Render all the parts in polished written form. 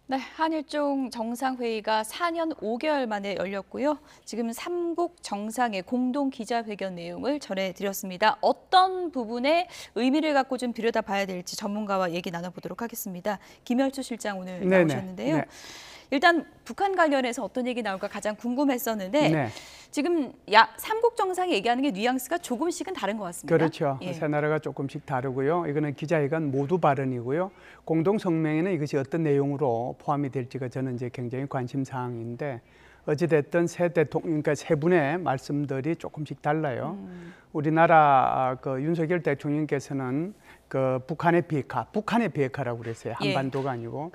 네, 한일중 정상회의가 4년 5개월 만에 열렸고요. 지금 3국 정상의 공동 기자회견 내용을 전해드렸습니다. 어떤 부분에 의미를 갖고 좀 들여다봐야 될지 전문가와 얘기 나눠보도록 하겠습니다. 김열주 실장 오늘 나오셨는데요. 일단 북한 관련해서 어떤 얘기 나올까 가장 궁금했었는데 지금 3국 정상이 얘기하는 게 뉘앙스가 조금씩은 다른 것 같습니다. 그렇죠. 세 나라가 조금씩 다르고요. 이거는 기자회견 모두 발언이고요. 공동 성명에는 이것이 어떤 내용으로 포함이 될지가 저는 이제 굉장히 관심 사항인데 어찌됐든 세 대통령, 그러니까 세 분의 말씀들이 조금씩 달라요. 우리나라 그 윤석열 대통령께서는 그 북한의 비핵화라고 그랬어요. 한반도가 아니고.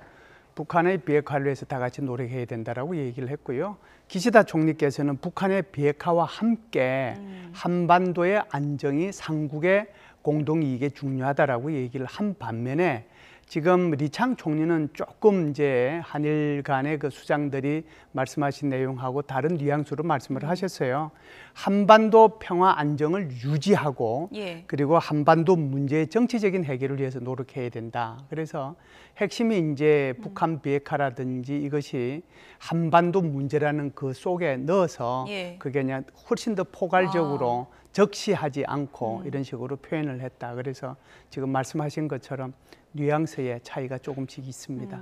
북한의 비핵화를 위해서 다 같이 노력해야 된다라고 얘기를 했고요. 기시다 총리께서는 북한의 비핵화와 함께 한반도의 안정이 삼국의 공동이익에 중요하다라고 얘기를 한 반면에 지금 리창 총리는 조금 이제 한일 간의 그 수장들이 말씀하신 내용하고 다른 뉘앙스로 말씀을 하셨어요. 한반도 평화 안정을 유지하고 그리고 한반도 문제의 정치적인 해결을 위해서 노력해야 된다. 그래서 핵심이 이제 북한 비핵화라든지 이것이 한반도 문제라는 그 속에 넣어서 그게 그냥 훨씬 더 포괄적으로 적시하지 않고 이런 식으로 표현을 했다. 그래서 지금 말씀하신 것처럼 뉘앙스의 차이가 조금씩 있습니다.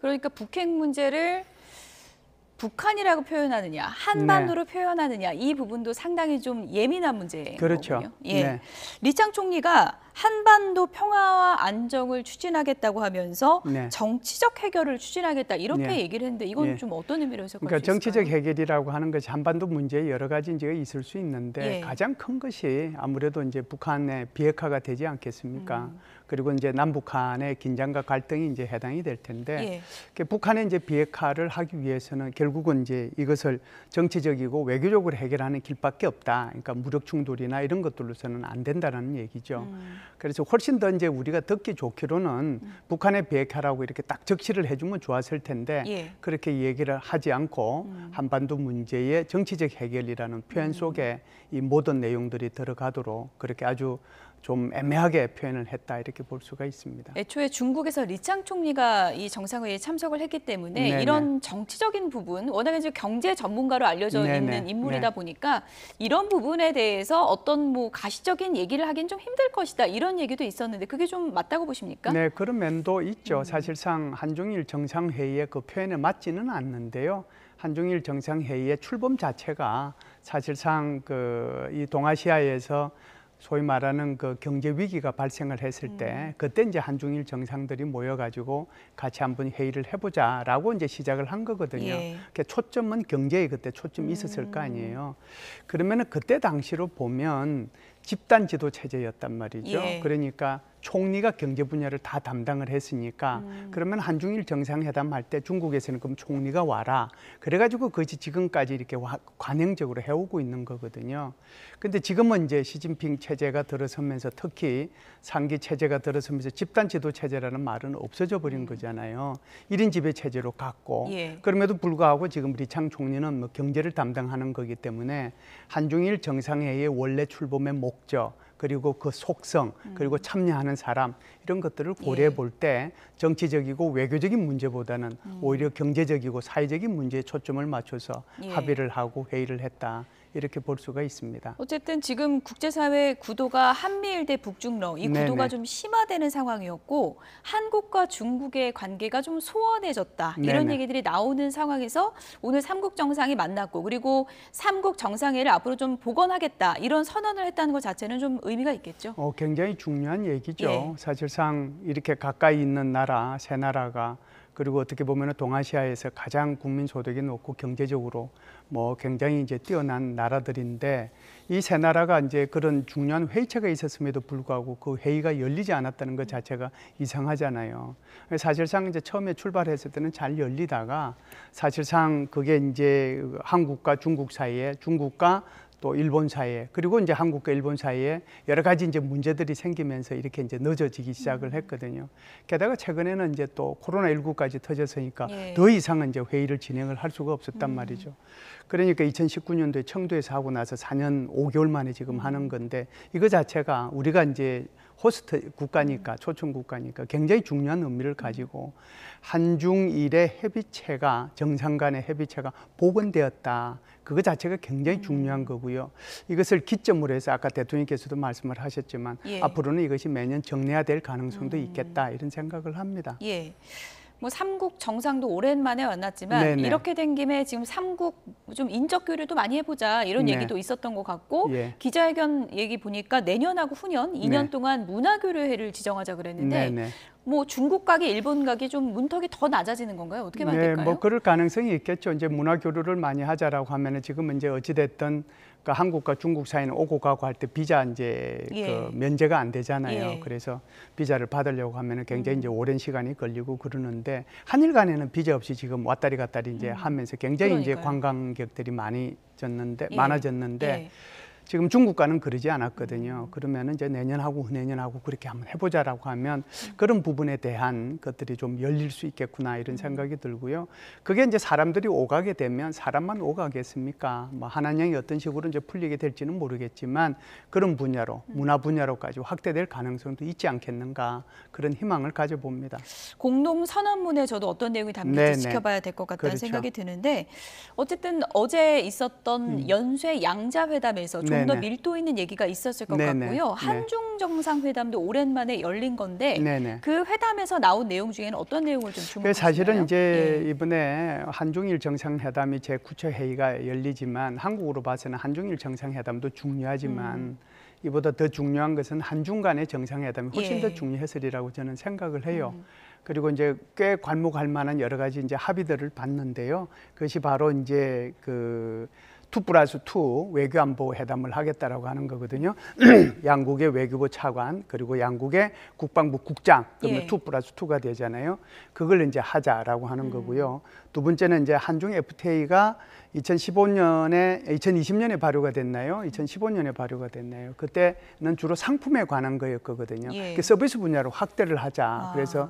그러니까 북핵 문제를 북한이라고 표현하느냐, 한반도로 표현하느냐 이 부분도 상당히 좀 예민한 문제인 거군요. 리창 총리가 한반도 평화와 안정을 추진하겠다고 하면서 정치적 해결을 추진하겠다 이렇게 얘기를 했는데 이건 좀 어떤 의미로 해석할 수 있을까요? 그러니까 정치적 해결이라고 하는 것이 한반도 문제에 여러 가지 이제 있을 수 있는데 가장 큰 것이 아무래도 이제 북한의 비핵화가 되지 않겠습니까? 그리고 이제 남북한의 긴장과 갈등이 이제 해당이 될 텐데 북한의 이제 비핵화를 하기 위해서는 결국은 이제 이것을 정치적이고 외교적으로 해결하는 길밖에 없다. 그러니까 무력 충돌이나 이런 것들로서는 안 된다는 얘기죠. 그래서 훨씬 더 이제 우리가 듣기 좋기로는 북한의 비핵화라고 이렇게 딱 적시를 해주면 좋았을 텐데 그렇게 얘기를 하지 않고 한반도 문제의 정치적 해결이라는 표현 속에 이 모든 내용들이 들어가도록 그렇게 아주 좀 애매하게 표현을 했다 이렇게 볼 수가 있습니다. 애초에 중국에서 리창 총리가 이 정상회의에 참석을 했기 때문에 이런 정치적인 부분, 워낙에 이제 경제 전문가로 알려져 있는 인물이다 보니까 이런 부분에 대해서 어떤 뭐 가시적인 얘기를 하긴 좀 힘들 것이다 이런 얘기도 있었는데 그게 좀 맞다고 보십니까? 네, 그런 면도 있죠. 사실상 한중일 정상회의의 그 표현에 맞지는 않는데요. 한중일 정상회의의 출범 자체가 사실상 그 이 동아시아에서 소위 말하는 그 경제 위기가 발생을 했을 때 그때 이제 한중일 정상들이 모여가지고 같이 한번 회의를 해보자라고 이제 시작을 한 거거든요. 그러니까 초점은 경제에 그때 초점이 있었을 거 아니에요. 그러면은 그때 당시로 보면 집단 지도 체제였단 말이죠. 그러니까 총리가 경제 분야를 다 담당을 했으니까 그러면 한중일 정상회담 할 때 중국에서는 그럼 총리가 와라. 그래가지고 그것이 지금까지 이렇게 관행적으로 해오고 있는 거거든요. 근데 지금은 이제 시진핑 체제가 들어서면서 특히 상기 체제가 들어서면서 집단 지도 체제라는 말은 없어져 버린 거잖아요. 1인 지배 체제로 갔고 그럼에도 불구하고 지금 리창 총리는 뭐 경제를 담당하는 거기 때문에 한중일 정상회의의 원래 출범의 목적 그리고 그 속성 그리고 참여하는 사람 이런 것들을 고려해 볼 때 정치적이고 외교적인 문제보다는 오히려 경제적이고 사회적인 문제에 초점을 맞춰서 합의를 하고 회의를 했다. 이렇게 볼 수가 있습니다. 어쨌든 지금 국제사회 구도가 한미일 대 북중러 이 구도가 좀 심화되는 상황이었고 한국과 중국의 관계가 좀 소원해졌다. 이런 얘기들이 나오는 상황에서 오늘 3국 정상이 만났고 그리고 3국 정상회의를 앞으로 좀 복원하겠다. 이런 선언을 했다는 것 자체는 좀 의미가 있겠죠. 굉장히 중요한 얘기죠. 사실상 이렇게 가까이 있는 나라, 세 나라가 그리고 어떻게 보면 동아시아에서 가장 국민 소득이 높고 경제적으로 뭐 굉장히 이제 뛰어난 나라들인데 이 세 나라가 이제 그런 중요한 회의체가 있었음에도 불구하고 그 회의가 열리지 않았다는 것 자체가 이상하잖아요. 사실상 이제 처음에 출발했을 때는 잘 열리다가 사실상 그게 이제 한국과 중국 사이에 중국과 또 일본 사이에 그리고 이제 한국과 일본 사이에 여러 가지 이제 문제들이 생기면서 이렇게 이제 늦어지기 시작을 했거든요. 게다가 최근에는 이제 또 코로나19까지 터졌으니까 예. 더 이상은 이제 회의를 진행을 할 수가 없었단 말이죠. 그러니까 2019년도에 청도에서 하고 나서 4년 5개월 만에 지금 하는 건데 이거 자체가 우리가 이제 호스트 국가니까 초청 국가니까 굉장히 중요한 의미를 가지고 한중일의 협의체가 정상 간의 협의체가 복원되었다. 그거 자체가 굉장히 중요한 거고요. 이것을 기점으로 해서 아까 대통령께서도 말씀을 하셨지만 예. 앞으로는 이것이 매년 정례화될 가능성도 있겠다 이런 생각을 합니다. 예. 뭐 삼국 정상도 오랜만에 만났지만 네네. 이렇게 된 김에 지금 삼국 좀 인적 교류도 많이 해보자 이런 네. 얘기도 있었던 것 같고 예. 기자회견 얘기 보니까 내년하고 후년 2년 네. 동안 문화교류회를 지정하자 그랬는데 네네. 뭐 중국 가기 일본 가기 좀 문턱이 더 낮아지는 건가요? 어떻게 봐야 네, 될까요? 뭐 그럴 가능성이 있겠죠. 이제 문화 교류를 많이 하자라고 하면은 지금은 이제 어찌 됐든 그 한국과 중국 사이는 오고 가고 할 때 비자 이제 예. 그 면제가 안 되잖아요. 예. 그래서 비자를 받으려고 하면은 굉장히 이제 오랜 시간이 걸리고 그러는데 한일 간에는 비자 없이 지금 왔다리 갔다리 이제 하면서 굉장히 이제 그러니까요. 관광객들이 많아졌는데 예. 지금 중국과는 그러지 않았거든요. 그러면 이제 내년하고 후내년하고 그렇게 한번 해보자라고 하면 그런 부분에 대한 것들이 좀 열릴 수 있겠구나 이런 생각이 들고요. 그게 이제 사람들이 오가게 되면 사람만 오가겠습니까? 뭐 한한령이 어떤 식으로 이제 풀리게 될지는 모르겠지만 그런 분야로 문화 분야로까지 확대될 가능성도 있지 않겠는가 그런 희망을 가져봅니다. 공동 선언문에 저도 어떤 내용이 담길지 네네. 지켜봐야 될 것 같다는 그렇죠. 생각이 드는데 어쨌든 어제 있었던 연쇄 양자회담에서 좀 더 네네. 밀도 있는 얘기가 있었을 것 네네. 같고요. 네. 한중 정상회담도 오랜만에 열린 건데 네네. 그 회담에서 나온 내용 중에는 어떤 내용을 좀 주목하시나요? 사실은 이제 예. 이번에 한중일 정상회담이 제9차 회의가 열리지만 한국으로 봐서는 한중일 정상회담도 중요하지만 이보다 더 중요한 것은 한중 간의 정상회담이 훨씬 예. 더 중요했으리라고 저는 생각을 해요. 그리고 이제 꽤 괄목할 만한 여러 가지 이제 합의들을 봤는데요. 그것이 바로 이제 그 2+2 외교안보 회담을 하겠다라고 하는 거거든요. 양국의 외교부 차관 그리고 양국의 국방부 국장 그러면 예. 2+2가 되잖아요. 그걸 이제 하자라고 하는 거고요. 두 번째는 이제 한중 FTA가 2020년에 발효가 됐나요? 2015년에 발효가 됐나요? 그때는 주로 상품에 관한 거였거든요. 예. 그 서비스 분야로 확대를 하자. 아. 그래서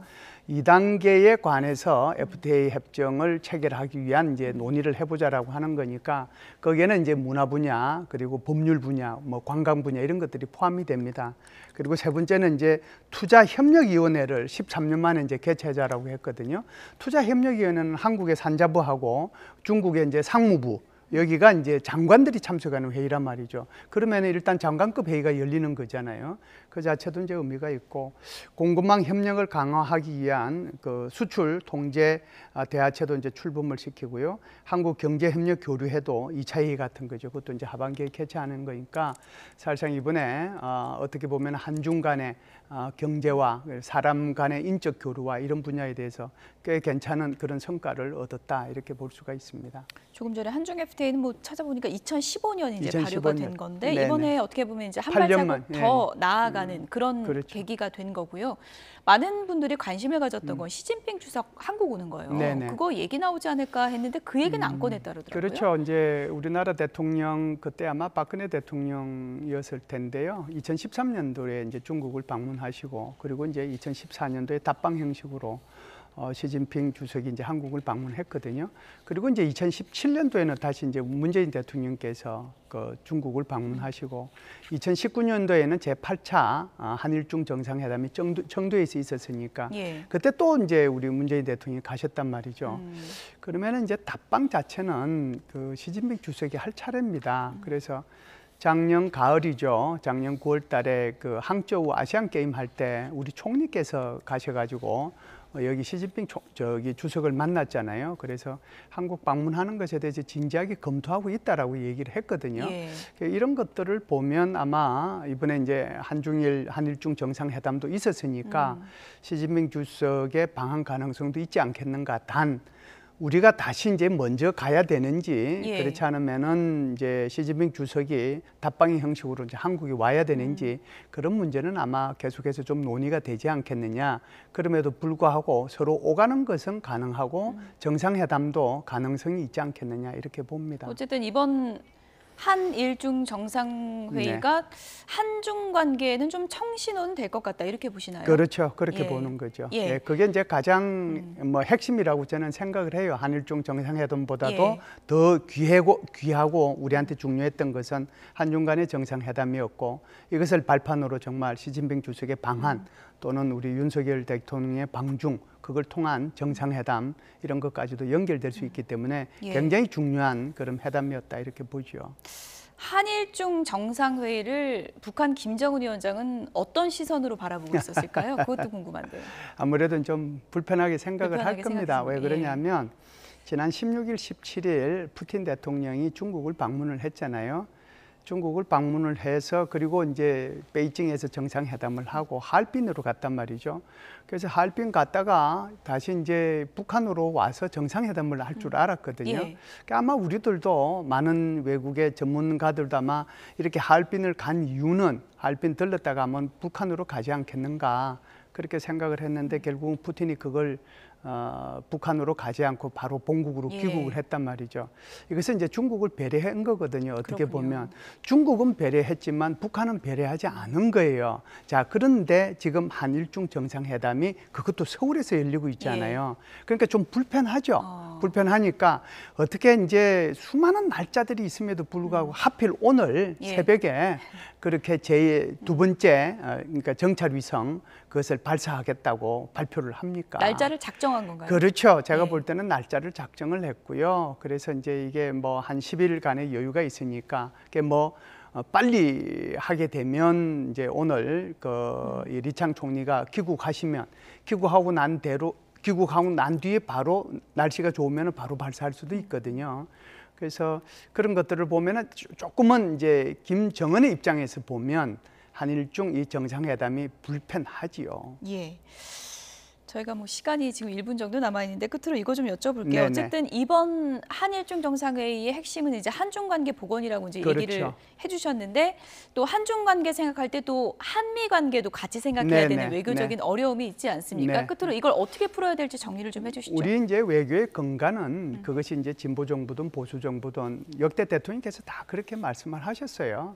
2단계에 관해서 FTA 협정을 체결하기 위한 이제 논의를 해보자라고 하는 거니까 거기에는 이제 문화 분야 그리고 법률 분야, 뭐 관광 분야 이런 것들이 포함이 됩니다. 그리고 세 번째는 이제 투자협력위원회를 13년 만에 이제 개최하자라고 했거든요. 투자협력위원회는 한국의 산자부하고 중국의 이제 상무부 여기가 이제 장관들이 참석하는 회의란 말이죠. 그러면 일단 장관급 회의가 열리는 거잖아요. 그 자체도 이제 의미가 있고 공급망 협력을 강화하기 위한 그 수출 통제 대화체도 이제 출범을 시키고요. 한국 경제협력 교류회도 2차 회의 같은 거죠. 그것도 이제 하반기에 개최하는 거니까 사실상 이번에 어떻게 보면 한중 간의 경제와 사람 간의 인적 교류와 이런 분야에 대해서 꽤 괜찮은 그런 성과를 얻었다 이렇게 볼 수가 있습니다. 조금 전에 한중 FTA는 뭐 찾아보니까 2015년 이제 2015년. 발효가 된 건데 네네. 이번에 어떻게 보면 이제 한 8년만, 발자국 더 예. 나아가는 그런 그렇죠. 계기가 된 거고요. 많은 분들이 관심을 가졌던 건 시진핑 주석 한국 오는 거예요. 네네. 그거 얘기 나오지 않을까 했는데 그 얘기는 안 꺼냈다 그러더라고요. 그렇죠. 이제 우리나라 대통령 그때 아마 박근혜 대통령이었을 텐데요. 2013년도에 이제 중국을 방문하시고 그리고 이제 2014년도에 답방 형식으로 시진핑 주석이 이제 한국을 방문했거든요. 그리고 이제 2017년도에는 다시 이제 문재인 대통령께서 그 중국을 방문하시고 2019년도에는 제8차 한일중 정상회담이 청도에서 있었으니까 예. 그때 또 이제 우리 문재인 대통령이 가셨단 말이죠. 그러면은 이제 답방 자체는 그 시진핑 주석이 할 차례입니다. 그래서 작년 가을이죠. 작년 9월 달에 그 항저우 아시안 게임 할 때 우리 총리께서 가셔가지고 여기 시진핑 주석을 만났잖아요. 그래서 한국 방문하는 것에 대해서 진지하게 검토하고 있다라고 얘기를 했거든요. 예. 이런 것들을 보면 아마 이번에 이제 한일중 정상회담도 있었으니까 시진핑 주석의 방한 가능성도 있지 않겠는가. 단 우리가 다시 이제 먼저 가야 되는지 예. 그렇지 않으면은 이제 시진핑 주석이 답방의 형식으로 이제 한국에 와야 되는지 그런 문제는 아마 계속해서 좀 논의가 되지 않겠느냐. 그럼에도 불구하고 서로 오가는 것은 가능하고 정상회담도 가능성이 있지 않겠느냐 이렇게 봅니다. 어쨌든 이번 한일중 정상회의가 한중 관계에는 좀 청신호는 될 것 같다 이렇게 보시나요? 그렇죠. 그렇게 예. 보는 거죠. 예. 예, 그게 이제 가장 뭐 핵심이라고 저는 생각을 해요. 한일중 정상회담보다도 예. 더 귀하고 우리한테 중요했던 것은 한중 간의 정상회담이었고 이것을 발판으로 정말 시진핑 주석의 방한 또는 우리 윤석열 대통령의 방중 그걸 통한 정상회담 이런 것까지도 연결될 수 있기 때문에 예. 굉장히 중요한 그런 회담이었다 이렇게 보죠. 한일중 정상회의를 북한 김정은 위원장은 어떤 시선으로 바라보고 있었을까요? 그것도 궁금한데요. 아무래도 좀 불편하게 생각을 할 불편하게 겁니다. 왜 생각하시면, 그러냐면 지난 16일, 17일 푸틴 대통령이 중국을 방문을 했잖아요. 중국을 방문을 해서 그리고 이제 베이징에서 정상회담을 하고 하얼빈으로 갔단 말이죠. 그래서 하얼빈 갔다가 다시 이제 북한으로 와서 정상회담을 할 줄 알았거든요. 예. 그러니까 아마 우리들도 많은 외국의 전문가들도 아마 이렇게 하얼빈을 간 이유는 하얼빈 들렀다가 한번 북한으로 가지 않겠는가 그렇게 생각을 했는데 결국은 푸틴이 그걸 북한으로 가지 않고 바로 본국으로 예. 귀국을 했단 말이죠. 이것은 이제 중국을 배려한 거거든요. 어떻게 그렇군요. 보면 중국은 배려했지만 북한은 배려하지 않은 거예요. 자, 그런데 지금 한일중 정상회담이 그것도 서울에서 열리고 있잖아요. 그러니까 좀 불편하죠. 불편하니까 어떻게 이제 수많은 날짜들이 있음에도 불구하고 하필 오늘 예. 새벽에 그렇게 제 두 번째 그러니까 정찰 위성 그것을 발사하겠다고 발표를 합니까? 날짜를 작정한 건가요? 그렇죠. 제가 예. 볼 때는 날짜를 작정을 했고요. 그래서 이제 이게 뭐 한 10일간의 여유가 있으니까 그게 뭐 빨리 하게 되면 이제 오늘 이 리창 총리가 귀국하고 난 뒤에 바로 날씨가 좋으면 바로 발사할 수도 있거든요. 그래서 그런 것들을 보면은 조금은 이제 김정은의 입장에서 보면 한일중 이 정상회담이 불편하지요. 예. 저희가 뭐 시간이 지금 1분 정도 남아 있는데 끝으로 이거 좀 여쭤볼게요. 네네. 어쨌든 이번 한일중 정상회의의 핵심은 이제 한중 관계 복원이라고 이제 그렇죠. 얘기를 해주셨는데 또 한중 관계 생각할 때 또 한미 관계도 같이 생각해야 네네. 되는 외교적인 어려움이 있지 않습니까? 네. 끝으로 이걸 어떻게 풀어야 될지 정리를 좀 해주시죠. 우리 이제 외교의 근간은 그것이 이제 진보 정부든 보수 정부든 역대 대통령께서 다 그렇게 말씀을 하셨어요.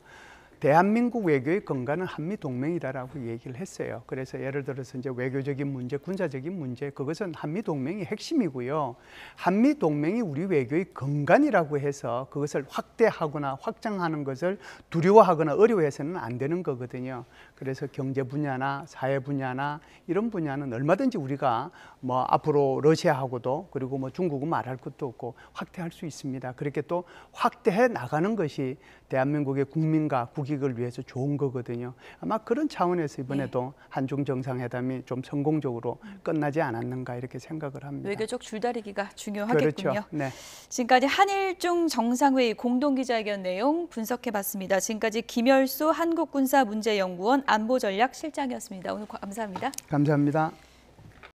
대한민국 외교의 근간은 한미 동맹이다라고 얘기를 했어요. 그래서 예를 들어서 이제 외교적인 문제, 군사적인 문제, 그것은 한미 동맹이 핵심이고요. 한미 동맹이 우리 외교의 근간이라고 해서 그것을 확대하거나 확장하는 것을 두려워하거나 어려워해서는 안 되는 거거든요. 그래서 경제 분야나 사회 분야나 이런 분야는 얼마든지 우리가 뭐 앞으로 러시아하고도 그리고 뭐 중국은 말할 것도 없고 확대할 수 있습니다. 그렇게 또 확대해 나가는 것이 대한민국의 국민과 국익을 위해서 좋은 거거든요. 아마 그런 차원에서 이번에도 한중 정상회담이 좀 성공적으로 끝나지 않았는가 이렇게 생각을 합니다. 외교적 줄다리기가 중요하겠군요. 그렇죠. 네. 지금까지 한일중 정상회의 공동기자회견 내용 분석해봤습니다. 지금까지 김열수 한국군사문제연구원 안보전략실장이었습니다. 오늘 감사합니다. 감사합니다.